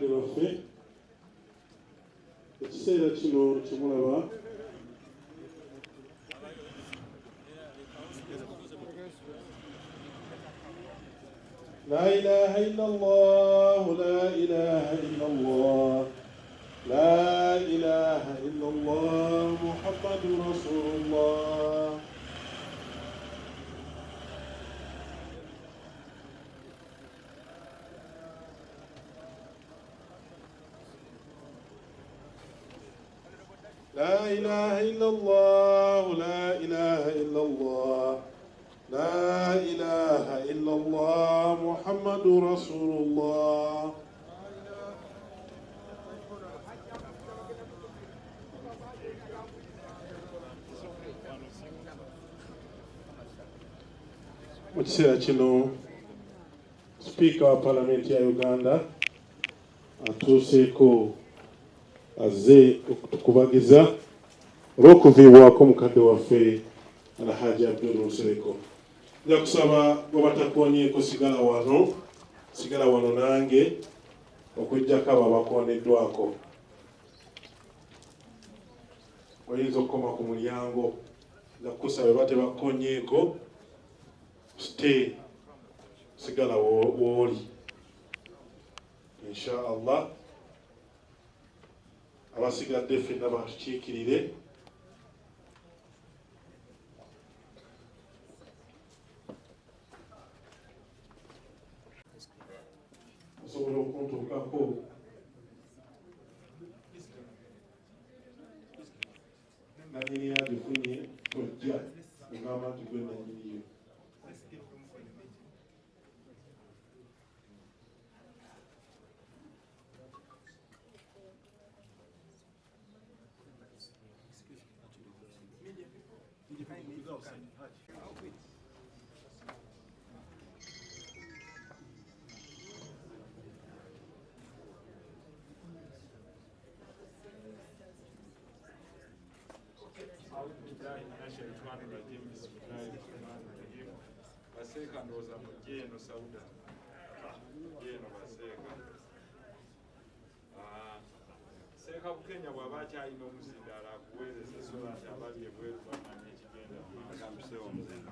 bakadde baffe ekiseera kino kimulaba la ilaha illallah la ilaha illallah la ilaha illallah muhammadur rasulullah لا إله إلا الله لا إله إلا الله لا إله إلا الله محمد رسول الله mu kiseera kino Speaker wa Parliament ya Uganda atuuseeko azze okutukubagiza olw'okuviibwako mukadde waffe Haji Abudul Nsereko. Nja kusaba bwe batakonyeeko sigala wano nange okujjako abo abakoneddwako. Oyinza okukoma ku mulyango nja kukusaba bwe batebakonyeeko sigala w'oli inshallah. Abasigadde ffenna batukiikirire. Osobola okuntuukako nanyini yagifunye tojja ogamba nti gwe nanyiniyo. Baseka ndoza mujeno sauda jeno baseka seka Bukenya bw'abacha alina omuzindala akuweereza sola nti abali ebweru bamanya ekigenda akampisewo omuzinda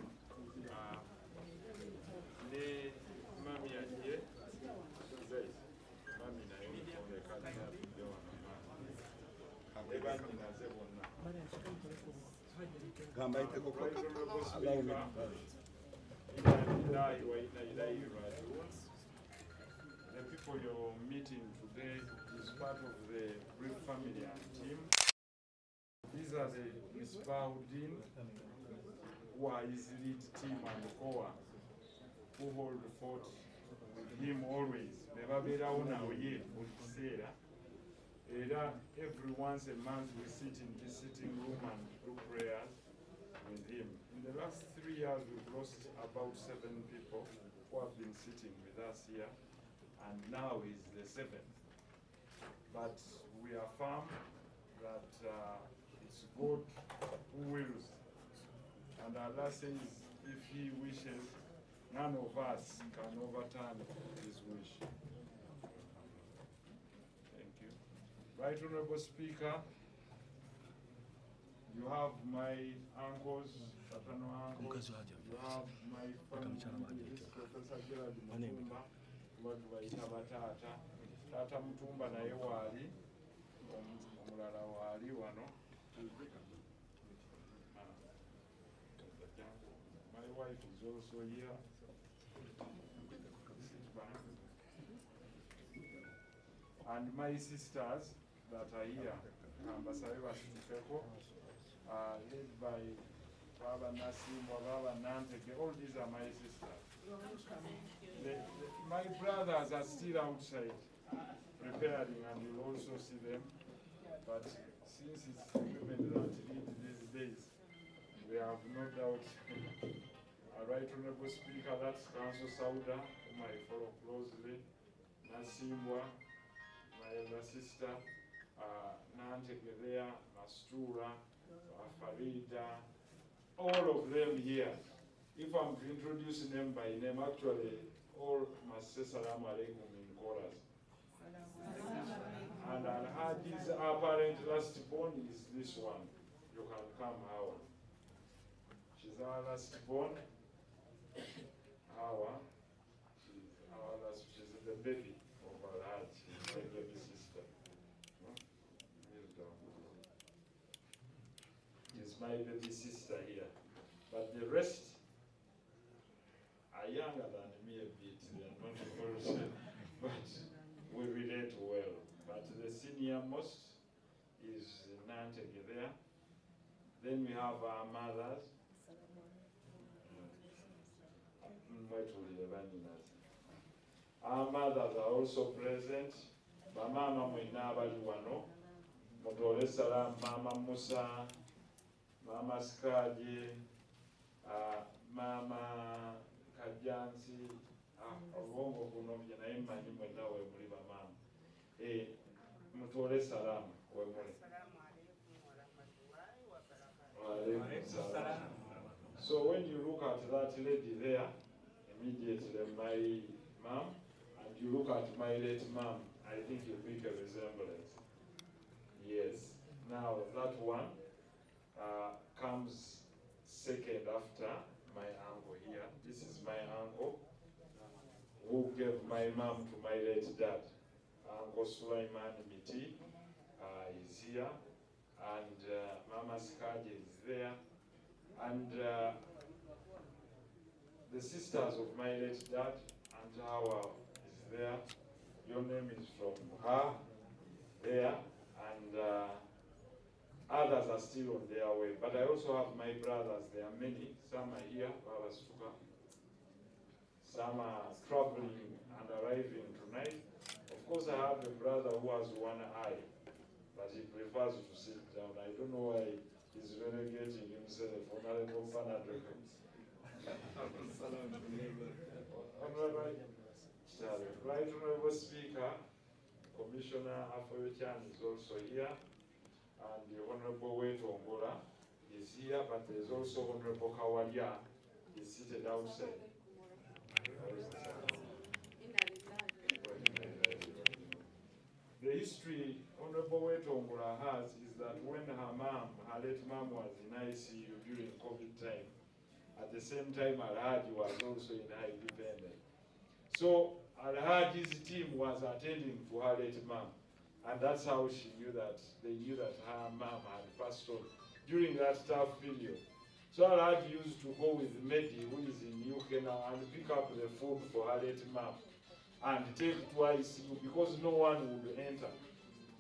ne mami yange mami naye omulekatadde wano ebanyinaze bonna the people you're meeting today is part of the Bweri family and team. These are the Misbahuddin, who are his lead team and core, who hold the fort with him always. Every once a month we sit in this sitting room and do prayers with him. In the last 3 years we've lost about 7 people who have been sitting with us here, and now is the 7th. But we are firm that it's God who wills, and Allah says if He wishes, none of us can overturn His wish. Thank you. Right Honorable Speaker, you have my uncles, paternal uncles, you have my family, Professor Gerald Mutumba, Taata Mutumba naye waali, omulala waali wano. My wife is also here. And my sisters that are here, Ambassador Nsereko, led by Baba Nasim, Baba Nanteke, all these are my sisters. My brothers are still outside preparing, and you'll also see them. But since it's women that lead these days, we have no doubt. Right Honorable Speaker, that's Council Sauda, whom I follow closely, Nasimbwa, my elder sister, Nanteke there, Mastura, Farida, all of them here. If I'm to introduce them by name, actually, all must say salam alaikum in chorus. And Al-Haji's apparent last born is this one. You can come, Hawa. She's our last born. Hawa. She's the baby of Al-Haj. She's my baby sister. She's my baby sister here. But the rest are younger than me a bit. They are not old, but we relate well. But the senior most is Nantege there. Then we have our mothers. Our mothers are also present. Mama mwina abali wano. Mutole salam Mama Musa, Mama Skaje, Mama Kajansi, obongo kuno byena imanyi mwena we muli bamama. Mutole salam we muli. So when you look at that lady there, immediately my mom, and you look at my late mom, I think you pick a resemblance. Yes. Now that one comes second after my uncle here. This is my uncle who gave my mom to my late dad. Uncle Sulaiman Miti is here, and Mama Skaje is there, and the sisters of my late dad, Aunt Hawa is there. Your name is from her there, and others are still on their way. But I also have my brothers. There are many. Some are here, Baba Suka. Some are traveling and arriving tonight. Of course, I have a brother who has one eye, but he prefers to sit down. I don't know why he's relegating himself. Right Honorable Speaker, Commissioner Afoyochan is also here, and the Honorable Weto Ongola is here, but there is also Honorable Kawalia is seated outside. The history Honorable Weto Ongola has is that when her late mom was in ICU during COVID time, at the same time Al-Haji was also in high dependent. So Al-Haji's team was attending to her late mom, and that's how they knew that her mom had passed on during that tough period. So Al-Haji used to go with Mehdi, who is in UK now, and pick up the food for her late mom and take to ICU because no one would enter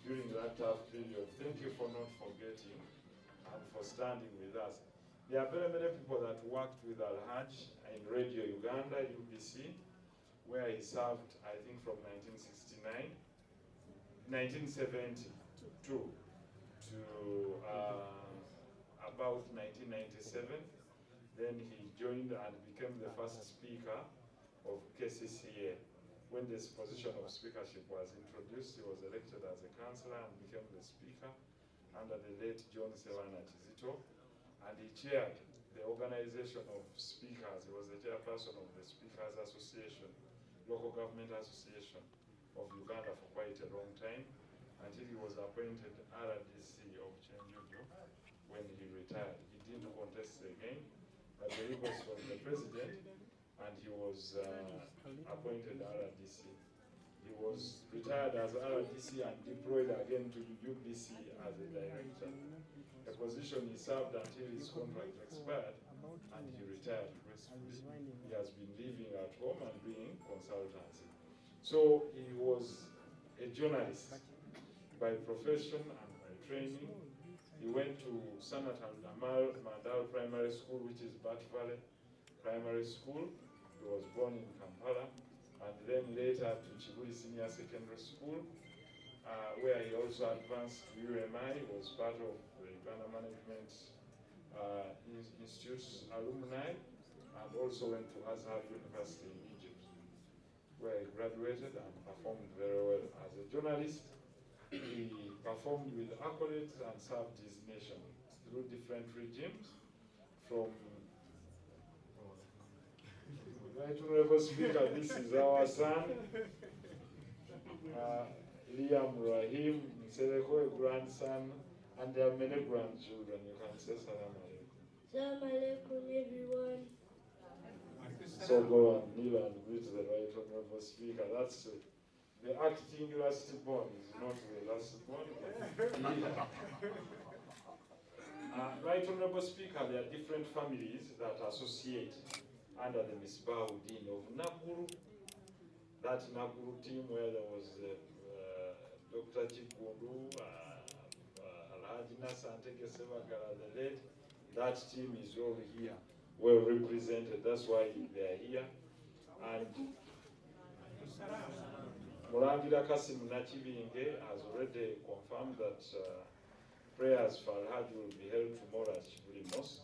during that tough period. Thank you for not forgetting and for standing with us. There are very many people that worked with Al-Haji in Radio Uganda, UBC, where he served, I think, from 1972 to about 1997. Then he joined and became the first speaker of KCCA. When this position of speakership was introduced, he was elected as a councillor and became the speaker under the late John Sewana Kizito. And he chaired the organization of speakers. He was the chairperson of the Speakers Association, Local Government Association of Uganda for quite a long time, until he was appointed RDC of Chenjuju when he retired. He didn't contest again, but the request was the president, and he was appointed RDC. He was retired as RDC and deployed again to UBC as a director. A position he served until his contract expired, and he retired gracefully. He has been living at home and doing consultancy. So he was a journalist by profession and by training. He went to Sanat al-Damal Mandal Primary School, which is Bat Valley Primary School. He was born in Kampala, and then later to Chibuli Senior Secondary School, where he also advanced to UMI. He was part of the Uganda Management Institute's alumni, and also went to Azhar University in Egypt, where he graduated and performed very well. As a journalist, he performed with accolades and served his nation through different regimes, from Right Honorable Speaker, this is our son. Liam Rahim Nsereko, a grandson, and there are many grandchildren. You can say salam alaikum. Salam alaikum, everyone. So go and kneel and greet the Right Honorable Speaker. That's the acting last born is not the last born. Right Honorable Speaker, there are different families that associate under the Misbahudin of Naguru. That Naguru team where there was Dr. Chikundu, Alhaji Nasanteke Sevagara, the late, that team is all here, well represented. That's why they are here. And Murangira Kasim Nachibinge has already confirmed that prayers for Alhaji will be held tomorrow at Shibuli Mosque,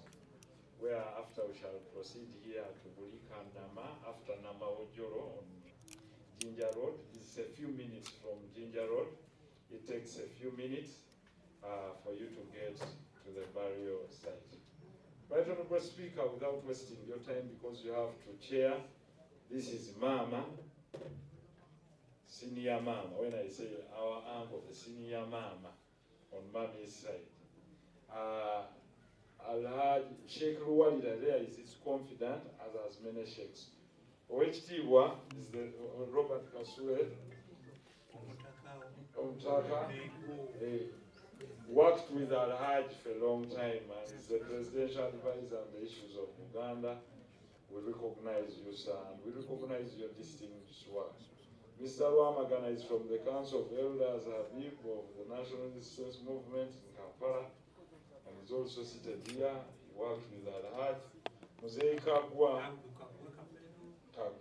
where after we shall proceed here to Bulika Nama, after Nama Ojoro on Ginger Road. It's a few minutes from Ginger Road. It takes a few minutes for you to get to the burial site. Right Honorable Speaker, without wasting your time, because you have to chair, this is Mama, Senior Mama. When I say our uncle, the Senior Mama on Mommy's side. Alhaji Sheikh Ruwalida there is his confidant, as many sheikhs. OHT1 is the Robert Kasue Omtaka. Worked with Alhaji for a long time and is the presidential advisor on the issues of Uganda. We recognize you, sir, and we recognize your distinguished work. Mr. Rwamagana is from the Council of Elders Habib of the National Resistance Movement in Kampala, and is also seated here. He worked with Alhaji. Muzei Kagwa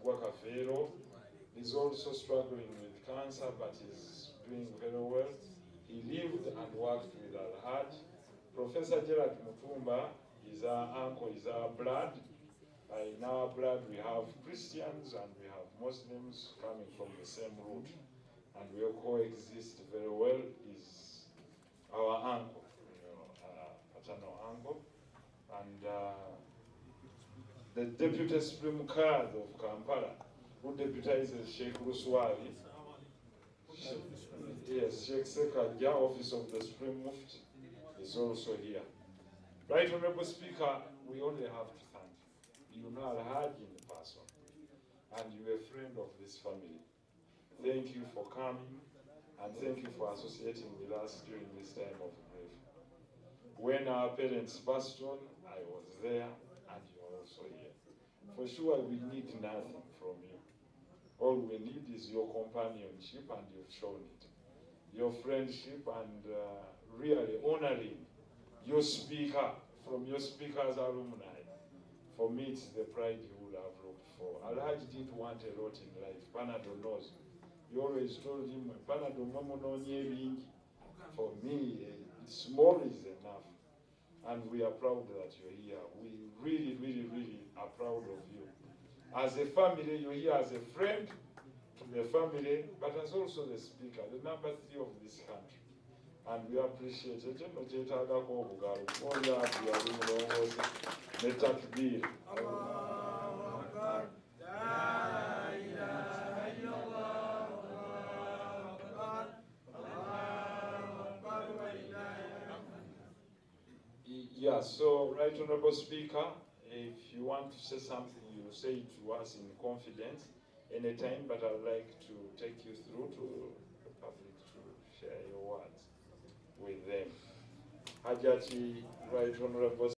Kafero is also struggling with cancer, but is doing very well. He lived and worked with Alhaji. Professor Gerard Mutumba is our uncle, is our blood. In our blood we have Christians and we have Muslims coming from the same root, and we all coexist very well. Is our uncle, paternal uncle, and the Deputy Supreme Card of Kampala, who deputizes Sheikh Ruswari. Yes, Sheikh Sekaja, Office of the Supreme Mufti, is also here. Right Honorable Speaker, we only have to thank you. You know Alhaji in person, and you're a friend of this family. Thank you for coming, and thank you for associating with us during this time of grief. When our parents passed on, I was there, and you're also here. For sure, we need nothing from you. All we need is your companionship, and you've shown it. Your friendship and really honoring your speaker, from your speaker's alumni. For me, it's the pride you would have looked for. Alhaji didn't want a lot in life. Panado knows. You always told him, Panado momo no. For me, small is enough. And we are proud that you're here. We really, really, really are proud of you. As a family, you're here as a friend to the family, but as also the speaker, the number 3 of this country. And we appreciate it. Yeah, so Right Honorable Speaker, if you want to say something, you say it to us in confidence anytime, but I'd like to take you through to the public to share your words with them. Haji, Right Honorable